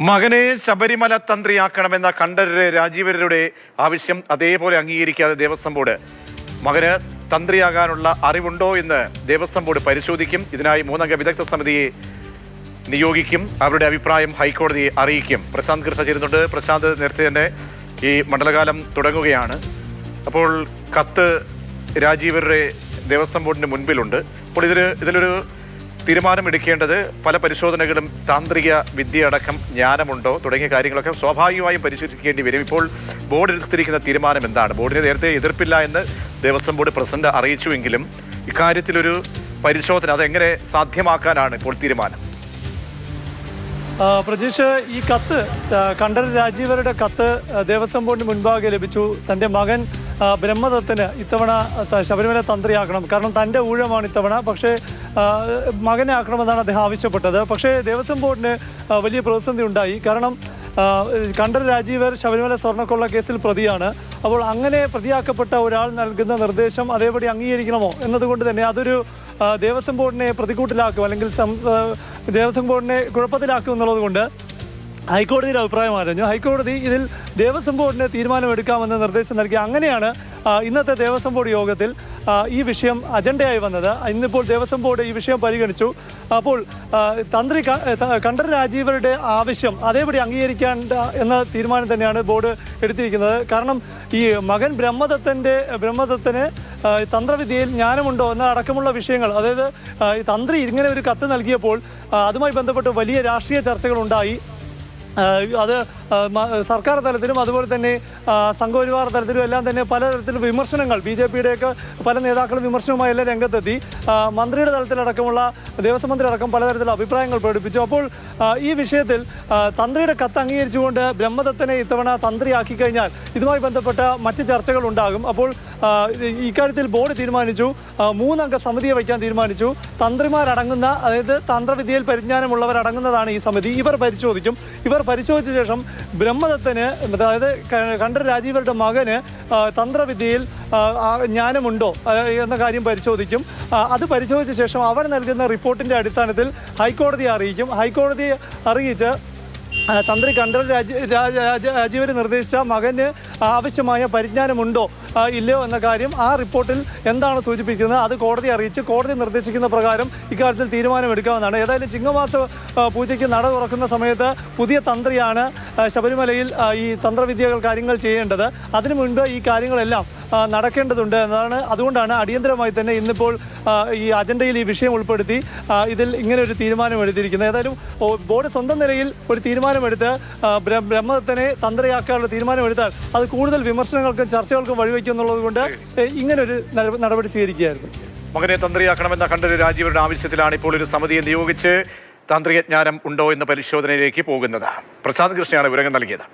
മകനെ ശബരിമല തന്ത്രിയാക്കണമെന്ന കണ്ഠരര് രാജീവരുടെ ആവശ്യം അതേപോലെ അംഗീകരിക്കാതെ ദേവസ്വം ബോർഡ് മകന് തന്ത്രിയാകാനുള്ള അറിവുണ്ടോ എന്ന് ദേവസ്വം ബോർഡ് പരിശോധിക്കും. ഇതിനായി 3 അംഗ വിദഗ്ധ സമിതിയെ നിയോഗിക്കും. അവരുടെ അഭിപ്രായം ഹൈക്കോടതിയെ അറിയിക്കും. പ്രശാന്ത് കൃഷ്ണ ചേരുന്നുണ്ട്. പ്രശാന്ത്, നേരത്തെ തന്നെ ഈ മണ്ഡലകാലം തുടങ്ങുകയാണ്. അപ്പോൾ കത്ത് രാജീവരുടെ ദേവസ്വം ബോർഡിന് മുൻപിലുണ്ട്. അപ്പോൾ ഇതിലൊരു തീരുമാനമെടുക്കേണ്ടത് പല പരിശോധനകളും താന്ത്രിക വിദ്യ അടക്കം ജ്ഞാനമുണ്ടോ തുടങ്ങിയ കാര്യങ്ങളൊക്കെ സ്വാഭാവികമായും പരിശോധിക്കേണ്ടി വരും. ഇപ്പോൾ ബോർഡ് എടുത്തിരിക്കുന്ന തീരുമാനം എന്താണ്? ബോർഡിന് നേരത്തെ എതിർപ്പില്ല എന്ന് ദേവസ്വം ബോർഡ് പ്രസിഡന്റ് അറിയിച്ചുവെങ്കിലും ഇക്കാര്യത്തിലൊരു പരിശോധന അതെങ്ങനെ സാധ്യമാക്കാനാണ് ഇപ്പോൾ തീരുമാനം? പ്രജീഷ്, ഈ കത്ത് കണ്ഠരര് രാജീവരുടെ കത്ത് ദേവസ്വം ബോർഡിന് മുൻപാകെ ലഭിച്ചു. തൻ്റെ മകൻ ബ്രഹ്മദത്തിന് ഇത്തവണ ശബരിമല തന്ത്രിയാക്കണം, കാരണം തൻ്റെ ഊഴമാണ് ഇത്തവണ. പക്ഷേ മകനെ ആക്കണമെന്നാണ് അദ്ദേഹം ആവശ്യപ്പെട്ടത്. പക്ഷേ ദേവസ്വം ബോർഡിന് വലിയ പ്രതിസന്ധി ഉണ്ടായി. കാരണം കണ്ഠരര് രാജീവർ ശബരിമല സ്വർണ്ണക്കൊള്ള കേസിൽ പ്രതിയാണ്. അപ്പോൾ അങ്ങനെ പ്രതിയാക്കപ്പെട്ട ഒരാൾ നൽകുന്ന നിർദ്ദേശം അതേപടി അംഗീകരിക്കണമോ എന്നതുകൊണ്ട് തന്നെ അതൊരു ദേവസ്വം ബോർഡിനെ പ്രതികൂട്ടിലാക്കും, അല്ലെങ്കിൽ ദേവസ്വം ബോർഡിനെ കുഴപ്പത്തിലാക്കും എന്നുള്ളത് കൊണ്ട് ഹൈക്കോടതിയുടെ അഭിപ്രായം ആരാഞ്ഞു. ഹൈക്കോടതി ഇതിൽ ദേവസ്വം ബോർഡിന് തീരുമാനമെടുക്കാമെന്ന് നിർദ്ദേശം നൽകി. അങ്ങനെയാണ് ഇന്നത്തെ ദേവസ്വം ബോർഡ് യോഗത്തിൽ ഈ വിഷയം അജണ്ടയായി വന്നത്. ഇന്നിപ്പോൾ ദേവസ്വം ബോർഡ് ഈ വിഷയം പരിഗണിച്ചു. അപ്പോൾ കണ്ഠരര് രാജീവരുടെ ആവശ്യം അതേപടി അംഗീകരിക്കാൻ എന്ന തീരുമാനം തന്നെയാണ് ബോർഡ് എടുത്തിരിക്കുന്നത്. കാരണം ഈ മകൻ ബ്രഹ്മദത്തിന് തന്ത്രവിദ്യയിൽ ജ്ഞാനമുണ്ടോ എന്ന അടക്കമുള്ള വിഷയങ്ങൾ, അതായത് തന്ത്രി ഇങ്ങനെ ഒരു കത്ത് നൽകിയപ്പോൾ അതുമായി ബന്ധപ്പെട്ട് വലിയ രാഷ്ട്രീയ ചർച്ചകളുണ്ടായി. അത് സർക്കാർ തലത്തിലും അതുപോലെ തന്നെ സംഘപരിവാർ തലത്തിലും എല്ലാം തന്നെ പലതരത്തിലും വിമർശനങ്ങൾ, BJPയുടെയൊക്കെ പല നേതാക്കളും വിമർശനവുമായി എല്ലാം രംഗത്തെത്തി. മന്ത്രിയുടെ തലത്തിലടക്കമുള്ള ദേവസ്വം മന്ത്രി അടക്കം പലതരത്തിലുള്ള അഭിപ്രായങ്ങൾ പ്രകടിപ്പിച്ചു. അപ്പോൾ ഈ വിഷയത്തിൽ തന്ത്രിയുടെ കത്ത് അംഗീകരിച്ചുകൊണ്ട് ബ്രഹ്മദത്തിനെ ഇത്തവണ തന്ത്രിയാക്കി കഴിഞ്ഞാൽ ഇതുമായി ബന്ധപ്പെട്ട മറ്റ് ചർച്ചകൾ ഉണ്ടാകും. അപ്പോൾ ഇക്കാര്യത്തിൽ ബോർഡ് തീരുമാനിച്ചു, 3 അംഗ സമിതിയെ വയ്ക്കാൻ തീരുമാനിച്ചു. തന്ത്രിമാരടങ്ങുന്ന, അതായത് തന്ത്രവിദ്യയിൽ പരിജ്ഞാനമുള്ളവരടങ്ങുന്നതാണ് ഈ സമിതി. ഇവർ പരിശോധിക്കും. ഇവർ പരിശോധിച്ച ശേഷം ബ്രഹ്മദത്തിന്, അതായത് കണ്ഠരര് രാജീവരുടെ മകന് തന്ത്രവിദ്യയിൽ ജ്ഞാനമുണ്ടോ എന്ന കാര്യം പരിശോധിക്കും. അത് പരിശോധിച്ച ശേഷം അവർ നൽകുന്ന റിപ്പോർട്ടിൻ്റെ അടിസ്ഥാനത്തിൽ ഹൈക്കോടതിയെ അറിയിക്കും. ഹൈക്കോടതിയെ അറിയിച്ച് തന്ത്രി കണ്ഠരര് രാജീവർ നിർദ്ദേശിച്ച മകന് ആവശ്യമായ പരിജ്ഞാനമുണ്ടോ ഇല്ലയോ എന്ന കാര്യം ആ റിപ്പോർട്ടിൽ എന്താണ് സൂചിപ്പിക്കുന്നത് അത് കോടതിയെ അറിയിച്ച് കോടതി നിർദ്ദേശിക്കുന്ന പ്രകാരം ഇക്കാര്യത്തിൽ തീരുമാനമെടുക്കാവുന്നതാണ്. ഏതായാലും ചിങ്ങമാസ പൂജയ്ക്ക് നട തുറക്കുന്ന സമയത്ത് പുതിയ തന്ത്രിയാണ് ശബരിമലയിൽ ഈ തന്ത്രവിദ്യകൾ കാര്യങ്ങൾ ചെയ്യേണ്ടത്. അതിനു മുൻപ് ഈ കാര്യങ്ങളെല്ലാം നടക്കേണ്ടതുണ്ട് എന്നതാണ്. അതുകൊണ്ടാണ് അടിയന്തരമായി തന്നെ ഇന്നിപ്പോൾ ഈ അജണ്ടയിൽ ഈ വിഷയം ഉൾപ്പെടുത്തി ഇതിൽ ഇങ്ങനെ ഒരു തീരുമാനം എടുത്തിരിക്കുന്നത്. ഏതായാലും ബോർഡ് സ്വന്തം നിലയിൽ ഒരു തീരുമാനമെടുത്ത് ബ്രഹ്മദത്തിനെ തന്ത്രിയാക്കാനുള്ള തീരുമാനമെടുത്താൽ അത് കൂടുതൽ വിമർശനങ്ങൾക്കും ചർച്ചകൾക്കും വഴിവെക്കും എന്നുള്ളത് കൊണ്ട് ഇങ്ങനൊരു നടപടി സ്വീകരിക്കുകയായിരുന്നു. മകനെ തന്ത്രിയാക്കണമെന്ന കണ്ഠരര് രാജീവരുടെ ആവശ്യത്തിലാണ് ഇപ്പോൾ ഒരു സമിതിയെ നിയോഗിച്ച് താന്ത്രിക ജ്ഞാനം ഉണ്ടോ എന്ന പരിശോധനയിലേക്ക് പോകുന്നത്. പ്രശാന്ത് കൃഷ്ണയാണ് വിവരങ്ങൾ നൽകിയത്.